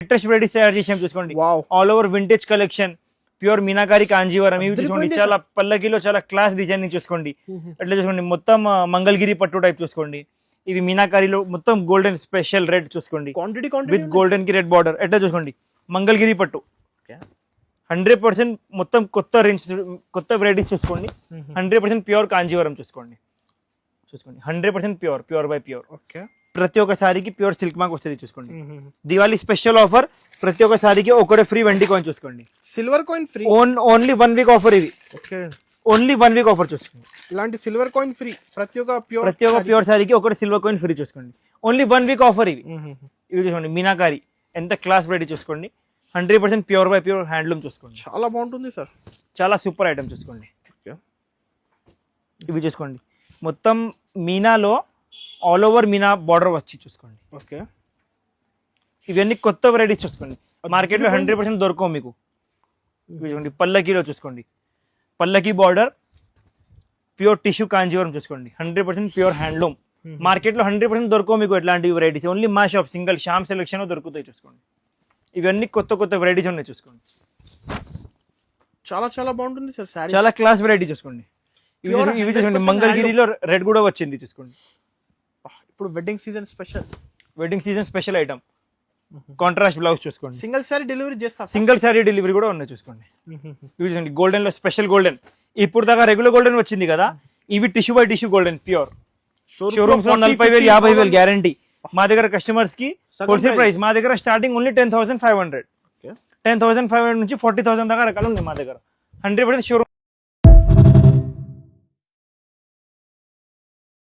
Latest varieties తయారు చేసాం చూసుకోండి. Wow, all over vintage collection, pure meenakari Kanjeevaram ఇవి చూసుకోండి. అదిరిపోయింది చాలా పల్లకిలో చాలా క్లాస్ డిజైనింగ్ చూసుకోండి. అట్లా చూసుకోండి, మొత్తం మంగళగిరి పట్టు టైప్ చూసుకోండి. ఇవి మీనాకారిలో మొత్తం గోల్డెన్ స్పెషల్ రెడ్ చూసుకోండి, క్వాంటిటీ విత్ గోల్డెన్ కి రెడ్ బార్డర్. ఎట్లా చూసుకోండి, మంగళగిరి పట్టు Okay. 100% మొత్తం కొత్త రేంజ్, కొత్త వెరైటీస్ చూసుకోండి. 100% ప్యూర్ కాంజీవరం చూసుకోండి. 100% ప్యూర్ బై ప్యూర్. ఓకే. ప్రతి ఒక్క సారీకి ప్యూర్ సిల్క్ మార్క్ వస్తుంది చూసుకోండి. దివాళీ స్పెషల్ ఆఫర్, ప్రతి ఒక్క సారీకి ఒకటే ఫ్రీ 20 కాయిన్ చూసుకోండి. Silver coin free, only 1 week offer. ఇవి ఓకే, ఓన్లీ 1 వీక్ ఆఫర్ చూసుకోండి. ఇలాంటి సిల్వర్ కాయిన్ ఫ్రీ ప్రతి ఒక్క ప్యూర్ సారీకి ఒకటి సిల్వర్ కాయిన్ ఫ్రీ చూసుకోండి. Only 1 week offer. ఇవి చూసుకోండి, మీనాకారి ఎంత క్లాస్ వెరైటీ చూసుకోండి. 100% ప్యూర్ బై ప్యూర్ హ్యాండ్లూమ్ చూసుకోండి. చాలా బాగుంటుంది సార్, చాలా సూపర్ ఐటమ్ చూసుకోండి. ఓకే. ఇవి చూసుకోండి, మొత్తం మీనాలో ఆల్ ఓవర్ మీనా బార్డర్ వచ్చి చూసుకోండి. ఓకే, ఇవన్నీ కొత్త వెరైటీస్ చూసుకోండి. మార్కెట్లో 100% దొరకవు మీకు. ఇవి చూడండి, పల్లకీలో చూసుకోండి, పల్లకి బార్డర్ ప్యూర్ టిష్యూ కాంజీవరం చూసుకోండి. 100% ప్యూర్ హ్యాండ్లూమ్. మార్కెట్లో 100% దొరకవు మీకు ఎట్లాంటి వెరైటీస్. ఓన్లీ మా షాప్ సింగిల్ శ్యామ్ సెలెక్షన్ దొరుకుతాయి చూసుకోండి. ఇవన్నీ కొత్త కొత్త వెరైటీస్ ఉన్నాయి చూసుకోండి. చాలా చాలా బాగుంటుంది సార్ సారీ, చాలా క్లాస్ వెరైటీ చూసుకోండి. ఇవి చూసుకోండి, మంగళగిరిలో రెడ్ కూడా వచ్చింది చూసుకోండి. ఇప్పుడు wedding season special, wedding season special item. Contrast blouse చూసుకోండి. సింగిల్ సారీ డెలివరీ చేస్తా, సింగిల్ సారీ డెలివరీ కూడా ఉన్నాయి చూసుకోండి. ఇవి చూడండి, గోల్డెన్ లో స్పెషల్ గోల్డెన్. ఇప్పుడు దాకా రెగ్యులర్ గోల్డెన్ వచ్చింది కదా, ఇవి tissue by tissue golden pure. Showrooms లో 40,000 50,000 గ్యారంటీ. మా దగ్గర కస్టమర్స్ కి హోల్సేల్ ప్రైస్ మా దగ్గర స్టార్టింగ్ ఓన్లీ 10,500. 10,500 నుంచి 40,000 దాకా రకాలు ఉన్నాయి మా దగ్గర. 100% షోరూమ్